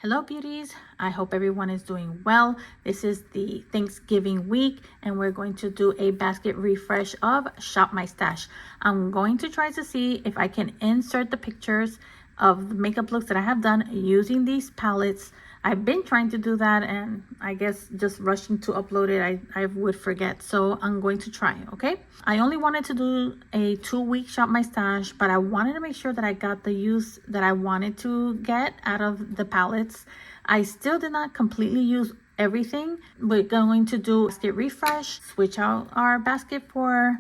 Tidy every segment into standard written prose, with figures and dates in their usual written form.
Hello beauties, I hope everyone is doing well. This is the Thanksgiving week and we're going to do a basket refresh of Shop My Stash. I'm going to try to see if I can insert the pictures of the makeup looks that I have done using these palettes. I've been trying to do that and I guess just rushing to upload it, I would forget. So I'm going to try, okay? I only wanted to do a 2-week Shop My Stash, but I wanted to make sure that I got the use that I wanted to get out of the palettes. I still did not completely use everything. We're going to do basket refresh, switch out our basket for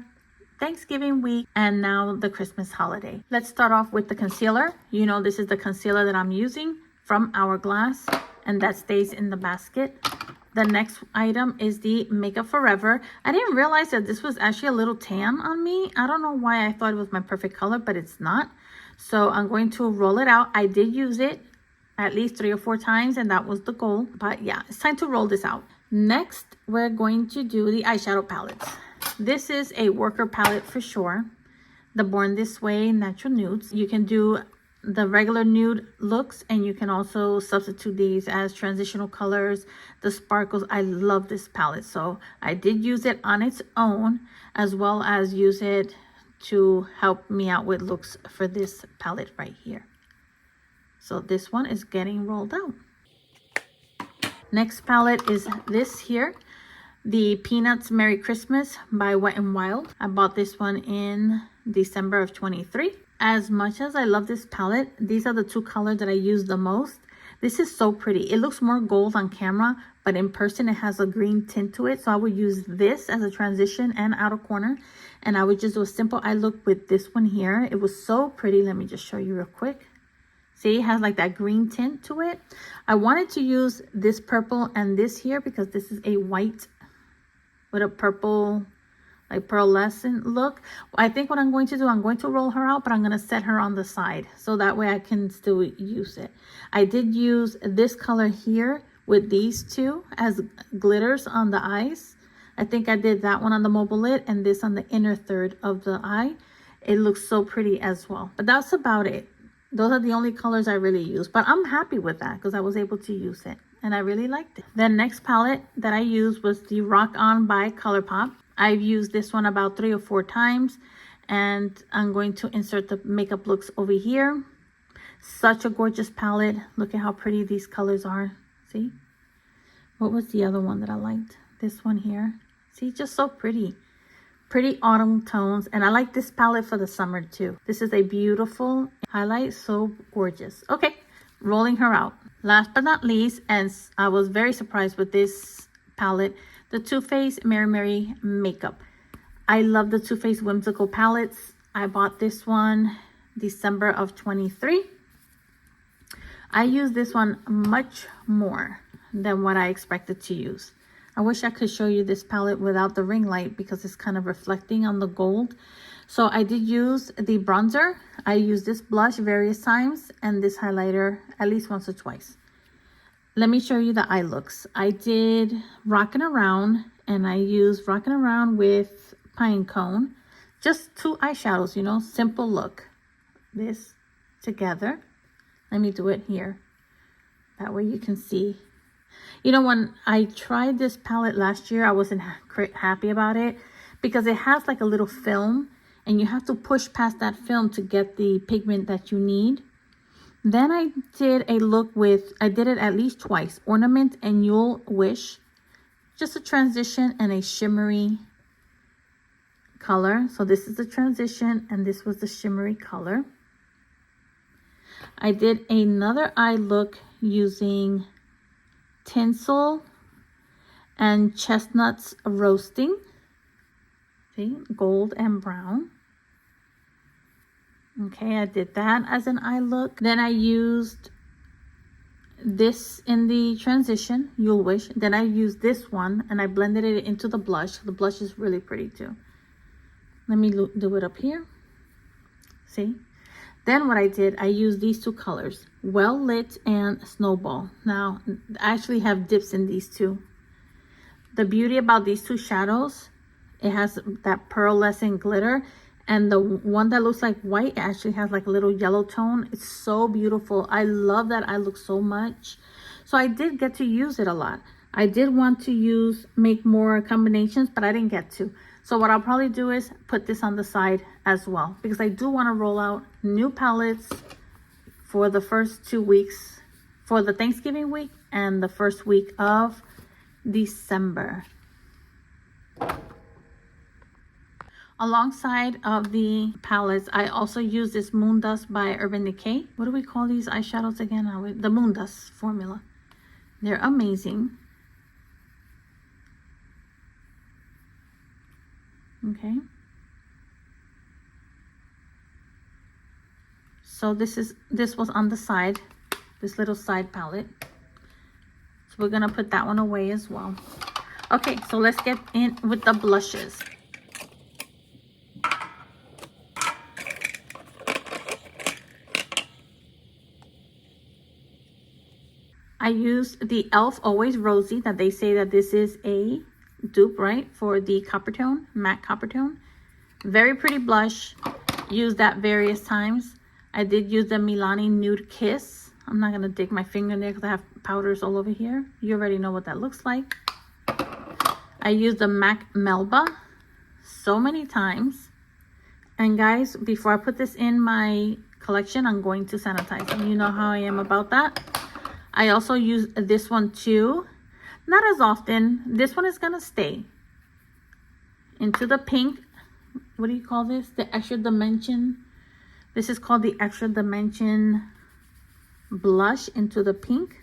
Thanksgiving week and now the Christmas holiday. Let's start off with the concealer. You know, this is the concealer that I'm using from Hourglass and that stays in the basket. The next item is the Makeup Forever. I didn't realize that this was actually a little tan on me. I don't know why I thought it was my perfect color, but it's not. So I'm going to roll it out. I did use it at least 3 or 4 times and that was the goal. But yeah, it's time to roll this out. Next, we're going to do the eyeshadow palettes. This is a worker palette for sure. The Born This Way Natural Nudes. You can do the regular nude looks and you can also substitute these as transitional colors. The sparkles, I love this palette, so I did use it on its own as well as use it to help me out with looks for this palette right here. So this one is getting rolled out. Next palette is this here, the Peanuts Merry Christmas by Wet n Wild. I bought this one in December of 23. As much as I love this palette, these are the 2 colors that I use the most. This is so pretty. It looks more gold on camera, but in person it has a green tint to it. So I would use this as a transition and outer corner. And I would just do a simple eye look with this one here. It was so pretty. Let me just show you real quick. See, it has like that green tint to it. I wanted to use this purple and this here because this is a white with a purple like pearlescent look. I think what I'm going to do, I'm going to roll her out, but I'm going to set her on the side so that way I can still use it. I did use this color here with these 2 as glitters on the eyes. I think I did that one on the mobile lid and this on the inner third of the eye. It looks so pretty as well, but that's about it. Those are the only colors I really use, but I'm happy with that because I was able to use it and I really liked it. The next palette that I used was the Rock On by ColourPop. I've used this one about 3 or 4 times and I'm going to insert the makeup looks over here. Such a gorgeous palette. Look at how pretty these colors are. See? What was the other one that I liked? This one here. See, just so pretty. Pretty autumn tones. And I like this palette for the summer too. This is a beautiful highlight. So gorgeous. Okay, rolling her out. Last but not least, and I was very surprised with this palette, the Too Faced Mary Mary Makeup. I love the Too Faced Whimsical palettes. I bought this one December of 23. I use this one much more than what I expected to use. I wish I could show you this palette without the ring light because it's kind of reflecting on the gold. So I did use the bronzer. I used this blush various times and this highlighter at least once or twice. Let me show you the eye looks. I did Rockin' Around and I used Rockin' Around with Pine Cone. Just 2 eyeshadows, you know, simple look. This together. Let me do it here. That way you can see. You know, when I tried this palette last year, I wasn't happy about it because it has like a little film and you have to push past that film to get the pigment that you need. Then I did a look with, I did it at least twice, Ornament and You'll Wish. Just a transition and a shimmery color. So this is the transition and this was the shimmery color. I did another eye look using Tinsel and Chestnuts Roasting. See, gold and brown. Okay, I did that as an eye look. Then I used this in the transition, You'll Wish. Then I used this one and I blended it into the blush. The blush is really pretty too. Let me do it up here. See? Then what I did, I used these 2 colors, Well Lit and Snowball. Now, I actually have dips in these 2. The beauty about these 2 shadows, it has that pearlescent glitter And the one that looks like white actually has like a little yellow tone. It's so beautiful. I love that eye look so much. So I did get to use it a lot. I did want to make more combinations, but I didn't get to. So what I'll probably do is put this on the side as well, because I do want to roll out new palettes for the first 2 weeks, for the Thanksgiving week and the first week of December. Alongside of the palettes, I also use this Moon Dust by Urban Decay. What do we call these eyeshadows again? The Moon Dust formula. They're amazing. Okay. So this was on the side, this little side palette. So we're gonna put that one away as well. Okay, so let's get in with the blushes. I used the e.l.f. Always Rosy, that they say that this is a dupe, right, for the copper tone, matte copper tone. Very pretty blush. Used that various times. I did use the Milani Nude Kiss. I'm not going to dig my finger in there because I have powders all over here. You already know what that looks like. I used the MAC Melba so many times. And guys, before I put this in my collection, I'm going to sanitize them. You know how I am about that. I also use this one too. Not as often. This one is going to stay. Into the pink. What do you call this? The Extra Dimension. This is called the Extra Dimension blush into the pink.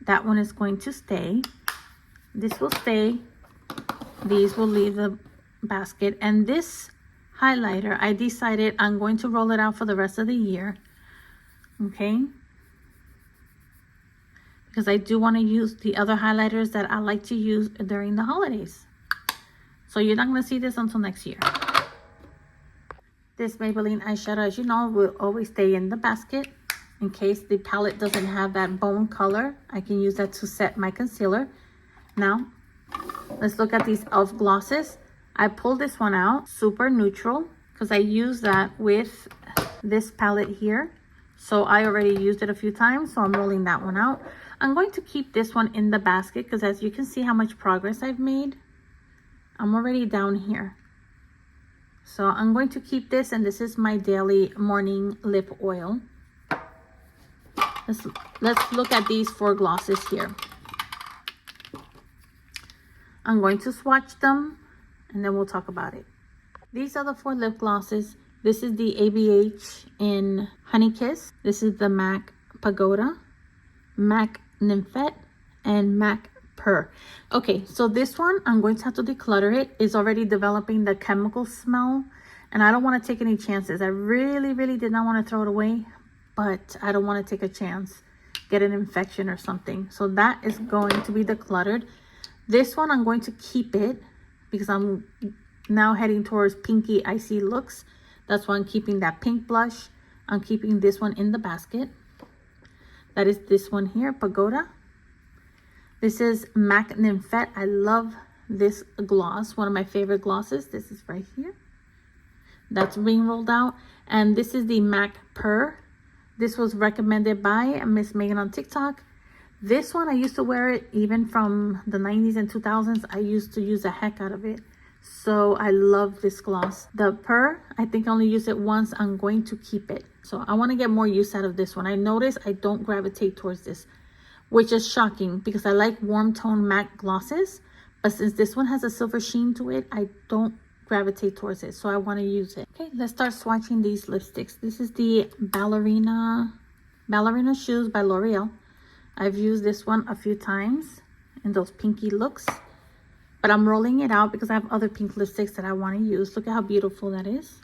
That one is going to stay. This will stay. These will leave the basket. And this highlighter, I decided I'm going to roll it out for the rest of the year. Okay. Because I do want to use the other highlighters that I like to use during the holidays. So you're not going to see this until next year. This Maybelline eyeshadow, as you know, will always stay in the basket. In case the palette doesn't have that bone color, I can use that to set my concealer. Now, let's look at these e.l.f. glosses. I pulled this one out, super neutral, because I use that with this palette here. So I already used it a few times, so I'm rolling that one out. I'm going to keep this one in the basket because as you can see how much progress I've made, I'm already down here. So I'm going to keep this, and this is my daily morning lip oil. Let's look at these 4 glosses here. I'm going to swatch them and then we'll talk about it. These are the 4 lip glosses. This is the ABH in Honey Kiss. This is the MAC Pagoda, MAC Nymphette, and MAC Purr. Okay, so this one, I'm going to have to declutter it. It's already developing the chemical smell, and I don't want to take any chances. I really did not want to throw it away, but I don't want to take a chance, get an infection or something. So that is going to be decluttered. This one, I'm going to keep it because I'm now heading towards pinky icy looks. That's why I'm keeping that pink blush. I'm keeping this one in the basket. That is this one here, Pagoda. This is MAC Nymphette. I love this gloss, one of my favorite glosses. This is right here. That's being rolled out. And this is the MAC Purr. This was recommended by Miss Megan on TikTok. This one, I used to wear it even from the 90s and 2000s. I used to use the heck out of it. So I love this gloss. The Purr, I think I only used it once. I'm going to keep it. So I want to get more use out of this one. I notice I don't gravitate towards this, which is shocking because I like warm tone matte glosses. But since this one has a silver sheen to it, I don't gravitate towards it. So I want to use it. Okay, let's start swatching these lipsticks. This is the Ballerina Shoes by L'Oreal. I've used this one a few times in those pinky looks. But I'm rolling it out because I have other pink lipsticks that I want to use. Look at how beautiful that is.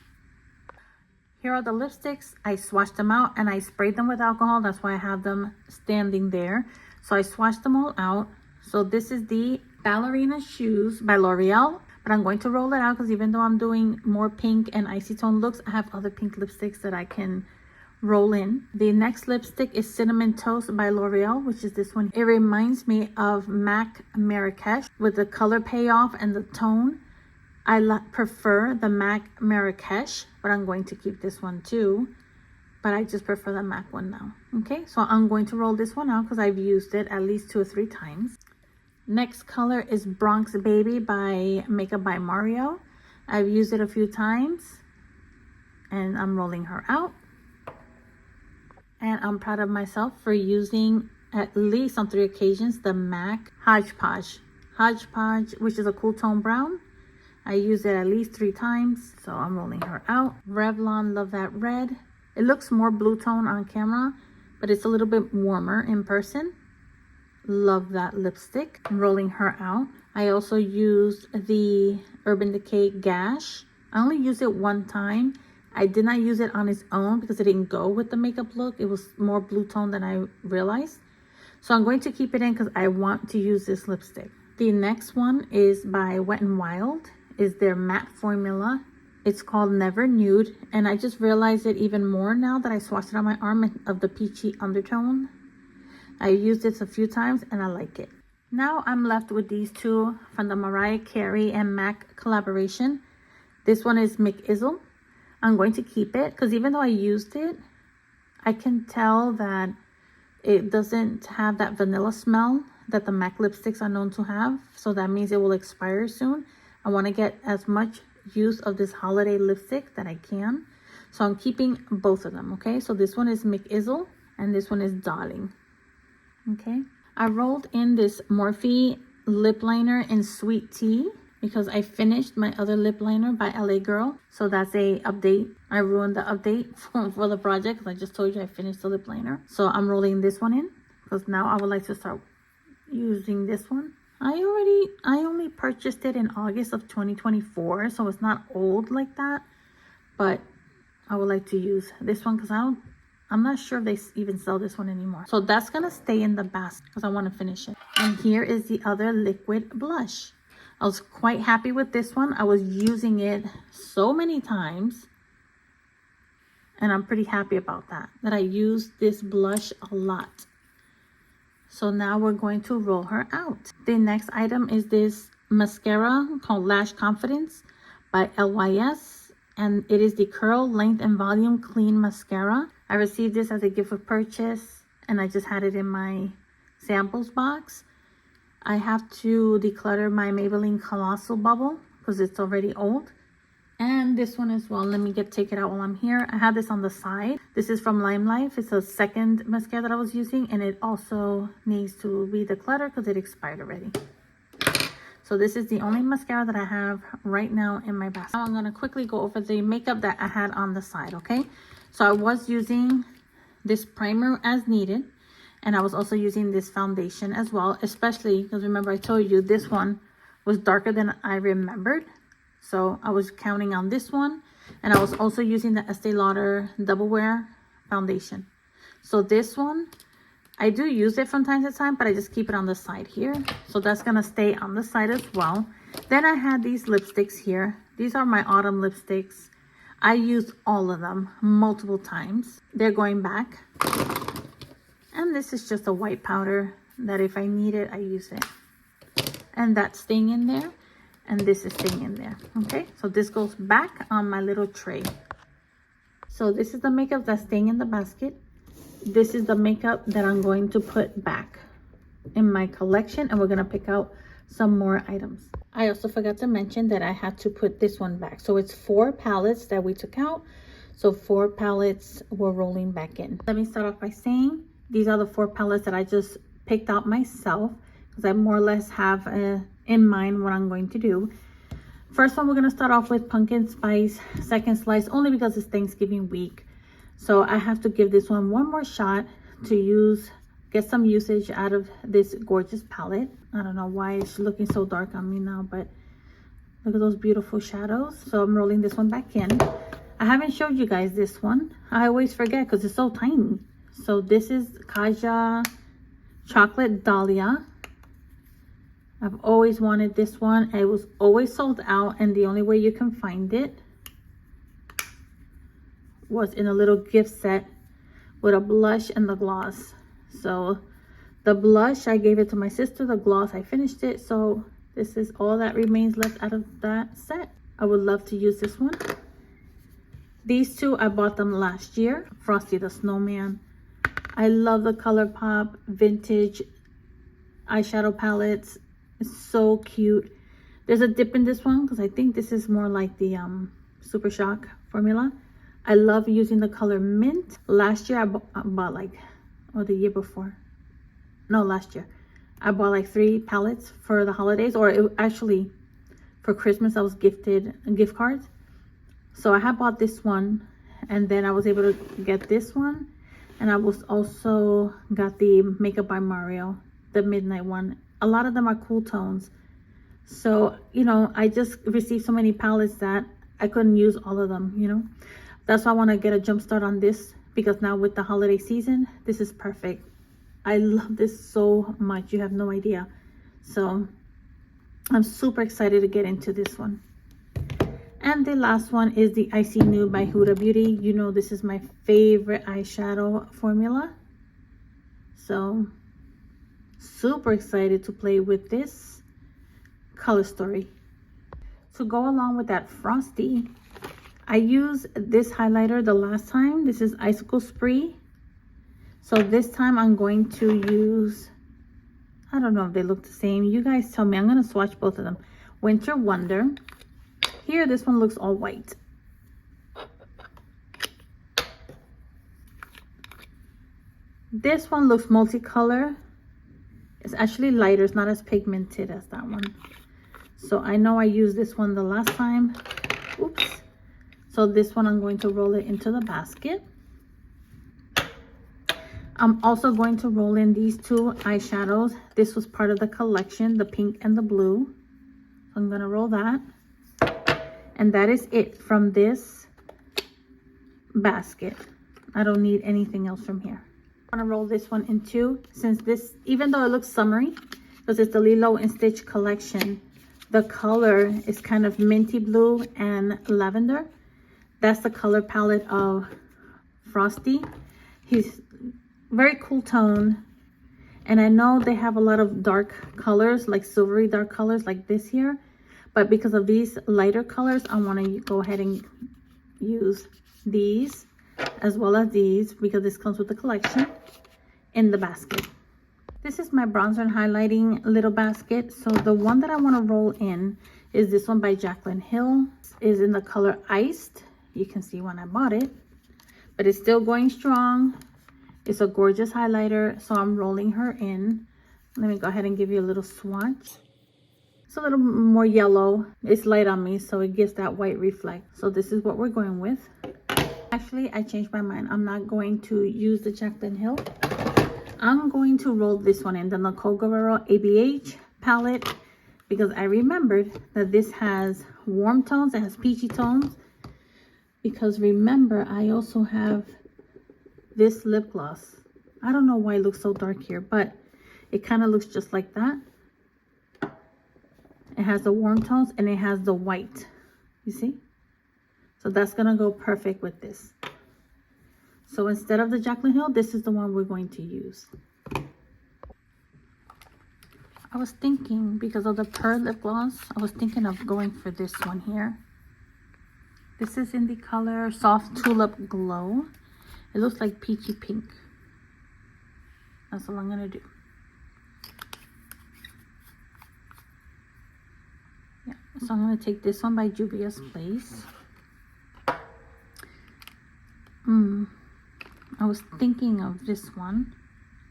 Here are the lipsticks. I swatched them out and I sprayed them with alcohol. That's why I have them standing there. So I swatched them all out. So this is the Ballerina Shoes by L'Oreal. But I'm going to roll it out because even though I'm doing more pink and icy tone looks, I have other pink lipsticks that I can roll in. The next lipstick is Cinnamon Toast by L'Oreal, which is this one. It reminds me of MAC Marrakesh with the color payoff and the tone. prefer the MAC Marrakesh, but I'm going to keep this one too. But I just prefer the MAC one now. Okay, so I'm going to roll this one out because I've used it at least 2 or 3 times. Next color is Bronx Baby by Makeup by Mario. I've used it a few times and I'm rolling her out. And I'm proud of myself for using at least on 3 occasions the MAC Hodgepodge, which is a cool tone brown. I used it at least 3 times, so I'm rolling her out. Revlon Love That Red. It looks more blue tone on camera, but it's a little bit warmer in person. Love that lipstick. I'm rolling her out. I also used the Urban Decay Gash. I only used it 1 time. I did not use it on its own because it didn't go with the makeup look. It was more blue tone than I realized. So I'm going to keep it in because I want to use this lipstick. The next one is by Wet n Wild. Is their matte formula. It's called Never Nude, and I just realized it even more now that I swatched it on my arm of the peachy undertone. I used this a few times and I like it. Now I'm left with these 2 from the Mariah Carey and MAC collaboration. This one is McIzzle. I'm going to keep it because even though I used it, I can tell that it doesn't have that vanilla smell that the MAC lipsticks are known to have. So that means it will expire soon. I want to get as much use of this holiday lipstick that I can. So I'm keeping both of them, okay? So this one is McIzzle and this one is Darling, okay? I rolled in this Morphe lip liner in Sweet Tea because I finished my other lip liner by LA Girl. So that's a update. I ruined the update for the project because I just told you I finished the lip liner. So I'm rolling this one in because now I would like to start using this one. I only purchased it in August of 2024, so it's not old like that, but I would like to use this one because I'm not sure if they even sell this one anymore. So that's gonna stay in the basket because I want to finish it. And here is the other liquid blush. I was quite happy with this one. I was using it so many times and I'm pretty happy about that I used this blush a lot. So now we're going to roll her out. The next item is this mascara called Lash Confidence by LYS. And it is the Curl, Length, and Volume Clean Mascara. I received this as a gift of purchase and I just had it in my samples box. I have to declutter my Maybelline Colossal Bubble because it's already old. And this one as well. Let me take it out while I'm here. I have this on the side. This is from Lime Life. It's a second mascara that I was using. And it also needs to be decluttered because it expired already. So this is the only mascara that I have right now in my basket. Now I'm going to quickly go over the makeup that I had on the side, okay? So I was using this primer as needed. And I was also using this foundation as well. Especially because remember I told you this one was darker than I remembered. So I was counting on this one, and I was also using the Estee Lauder Double Wear foundation. So this one, I do use it from time to time, but I just keep it on the side here. So that's gonna stay on the side as well. Then I had these lipsticks here. These are my autumn lipsticks. I used all of them multiple times. They're going back. And this is just a white powder that if I need it, I use it. And that's staying in there. And this is staying in there, okay? So this goes back on my little tray. So this is the makeup that's staying in the basket. This is the makeup that I'm going to put back in my collection, and we're gonna pick out some more items. I also forgot to mention that I had to put this one back. So it's 4 palettes that we took out. So 4 palettes we're rolling back in. Let me start off by saying these are the 4 palettes that I just picked out myself because I more or less have in mind what I'm going to do. First one, we're going to start off with Pumpkin Spice Second Slice, only because it's Thanksgiving week. So I have to give this one more shot to get some usage out of this gorgeous palette. I don't know why it's looking so dark on me now, but look at those beautiful shadows. So I'm rolling this one back in. I haven't showed you guys this one. I always forget because it's so tiny. So this is Kaja Chocolate Dahlia. I've always wanted this one. It was always sold out, and the only way you can find it was in a little gift set with a blush and the gloss. So the blush, I gave it to my sister. The gloss, I finished it. So this is all that remains left out of that set. I would love to use this one. These two, I bought them last year. Frosty the Snowman. I love the ColourPop vintage eyeshadow palettes. It's so cute. There's a dip in this one because I think this is more like the Super Shock formula. I love using the color Mint. Last year I bought like, or the year before. No, last year. I bought like 3 palettes for the holidays, or actually for Christmas I was gifted gift cards. So I had bought this one, and then I was able to get this one, and I was also got the Makeup by Mario, the midnight one. A lot of them are cool tones. So, you know, I just received so many palettes that I couldn't use all of them, you know. That's why I want to get a jump start on this, because now with the holiday season, this is perfect. I love this so much. You have no idea. So I'm super excited to get into this one. And the last one is the Icy Nude by Huda Beauty. You know, this is my favorite eyeshadow formula. So super excited to play with this color story. To go along with that Frosty, I used this highlighter the last time. This is Icicle Spree. So this time I'm going to use, I don't know if they look the same. You guys tell me. I'm going to swatch both of them. Winter Wonder. Here, this one looks all white. This one looks multicolor. It's actually lighter. It's not as pigmented as that one. So I know I used this one the last time. Oops. So this one, I'm going to roll it into the basket. I'm also going to roll in these 2 eyeshadows. This was part of the collection, the pink and the blue. So I'm going to roll that. And that is it from this basket. I don't need anything else from here. I'm going to roll this one in 2. Since this, even though it looks summery, because it's the Lilo and Stitch collection, the color is kind of minty blue and lavender. That's the color palette of Frosty. He's very cool tone. And I know they have a lot of dark colors, like silvery dark colors like this here. But because of these lighter colors, I want to go ahead and use these as well as these, because this comes with the collection, in the basket. This is my bronzer and highlighting little basket. So the one that I want to roll in is this one by Jaclyn Hill. Is in the color Iced. You can see when I bought it, but it's still going strong. It's a gorgeous highlighter, so I'm rolling her in. Let me go ahead and give you a little swatch. It's a little more yellow. It's light on me, so it gives that white reflect. So this is what we're going with. Actually, I changed my mind. I'm not going to use the Jaclyn Hill. I'm going to roll this one in, the Nicole Guerrero ABH palette, because I remembered that this has warm tones, it has peachy tones. Because remember, I also have this lip gloss. I don't know why it looks so dark here, but it kind of looks just like that. It has the warm tones and it has the white. You see? So that's going to go perfect with this. So instead of the Jaclyn Hill, this is the one we're going to use. I was thinking, because of the Pearl lip gloss, I was thinking of going for this one here. This is in the color Soft Tulip Glow. It looks like peachy pink. That's all I'm going to do. Yeah, so I'm going to take this one by Juvia's Place. I was thinking of this one.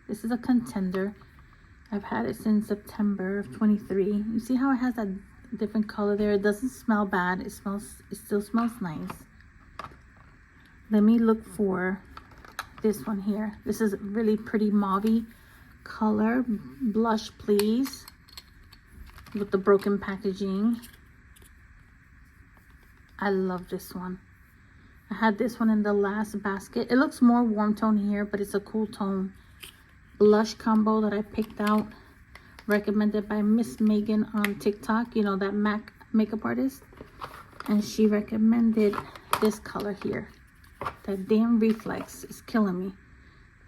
This is a contender. I've had it since September of 23. You see how it has that different color there? It doesn't smell bad. It still smells nice. Let me look for this one here. This is really pretty mauvey color. Blush Please, with the broken packaging. I love this one. I had this one in the last basket. It looks more warm tone here, but it's a cool tone blush combo that I picked out, recommended by Miss Megan on TikTok. You know, that MAC makeup artist. And she recommended this color here. That damn reflex is killing me.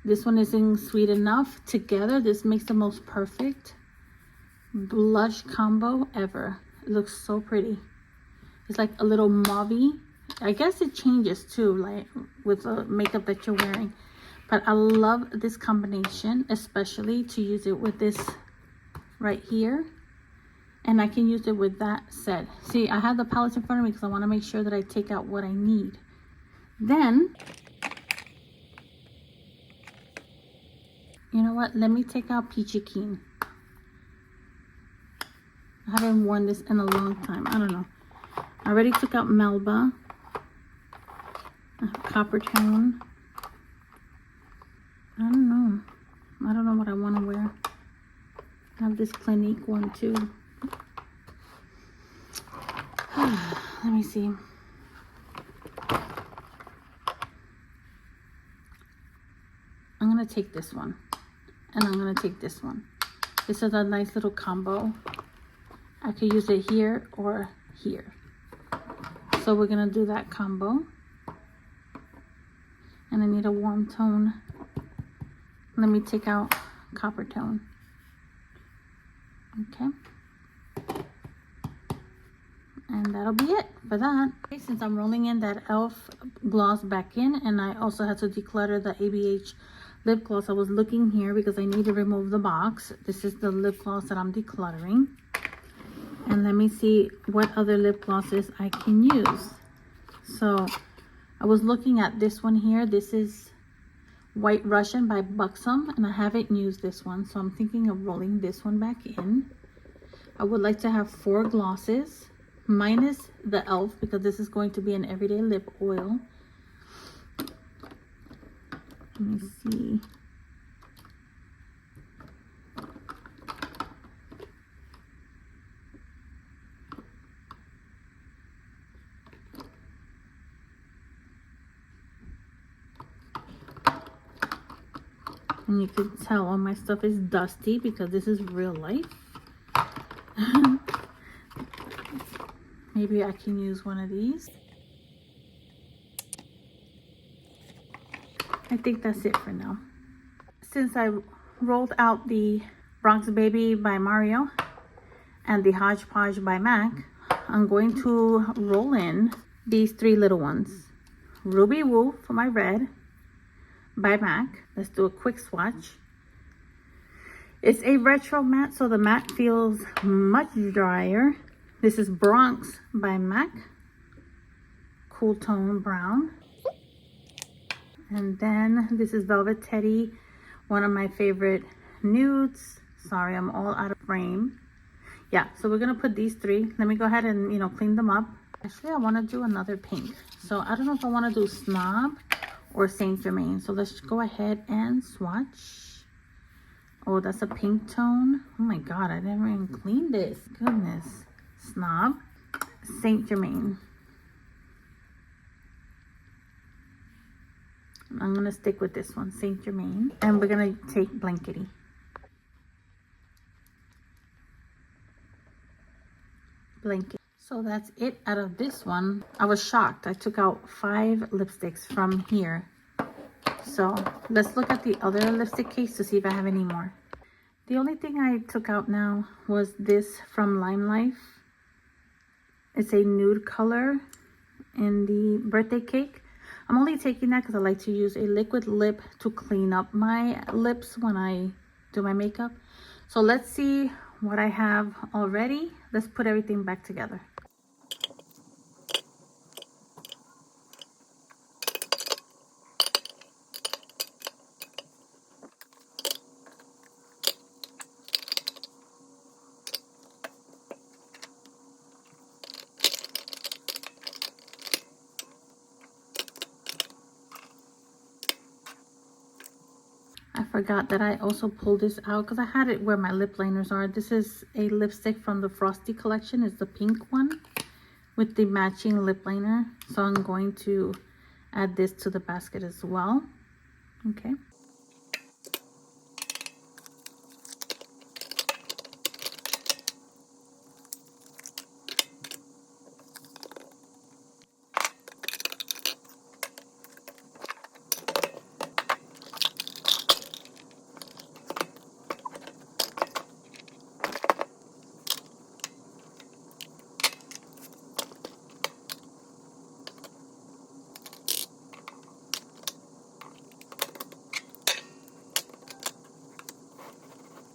This one isn't sweet enough. Together, this makes the most perfect blush combo ever. It looks so pretty. It's like a little mauve-y. I guess it changes too, like with the makeup that you're wearing. But I love this combination, especially to use it with this right here. And I can use it with that set. See, I have the palettes in front of me because I want to make sure that I take out what I need. Then, you know what? Let me take out Peachy Keen. I haven't worn this in a long time. I don't know. I already took out Melba. I have Copper Tone. I don't know. I don't know what I want to wear. I have this Clinique one too. Let me see. I'm going to take this one. And I'm going to take this one. This is a nice little combo. I could use it here or here. So we're going to do that combo. And I need a warm tone. Let me take out Copper Tone. Okay. And that'll be it for that. Okay, since I'm rolling in that e.l.f. gloss back in, and I also had to declutter the ABH lip gloss. I was looking here because I need to remove the box. This is the lip gloss that I'm decluttering. And let me see what other lip glosses I can use. So I was looking at this one here. This is White Russian by Buxom, and I haven't used this one, so I'm thinking of rolling this one back in. I would like to have 4 glosses minus the e.l.f. because this is going to be an everyday lip oil. Let me see. And you can tell all my stuff is dusty because this is real life. Maybe I can use one of these. I think that's it for now. Since I rolled out the Bronx Baby by Mario and the Hodgepodge by MAC, I'm going to roll in these 3 little ones. Ruby Woo for my red by MAC. Let's do a quick swatch. It's a retro matte, so the matte feels much drier. This is Bronx by MAC. Cool Tone Brown. And then this is Velvet Teddy, one of my favorite nudes. Sorry, I'm all out of frame. Yeah, so we're going to put these 3. Let me go ahead and, clean them up. Actually, I want to do another pink. So I don't know if I want to do Snob or Saint Germain. So let's go ahead and swatch. Oh, that's a pink tone. Oh my God, I never even cleaned this. Goodness. Snob. Saint Germain. I'm going to stick with this one, Saint Germain. And we're going to take Blankety. Blanket. So that's it out of this one. I was shocked. I took out 5 lipsticks from here. So let's look at the other lipstick case to see if I have any more. The only thing I took out now was this from Lime Life. It's a nude color in the birthday cake. I'm only taking that because I like to use a liquid lip to clean up my lips when I do my makeup. So let's see what I have already. Let's put everything back together. I forgot that I also pulled this out because I had it where my lip liners are. This is a lipstick from the Frosty collection. It's the pink one with the matching lip liner. So I'm going to add this to the basket as well. Okay.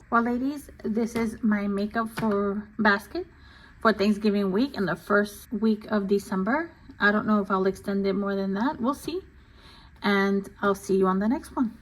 Well, ladies, this is my makeup for basket for Thanksgiving week and the first week of December. I don't know if I'll extend it more than that. We'll see. And I'll see you on the next one.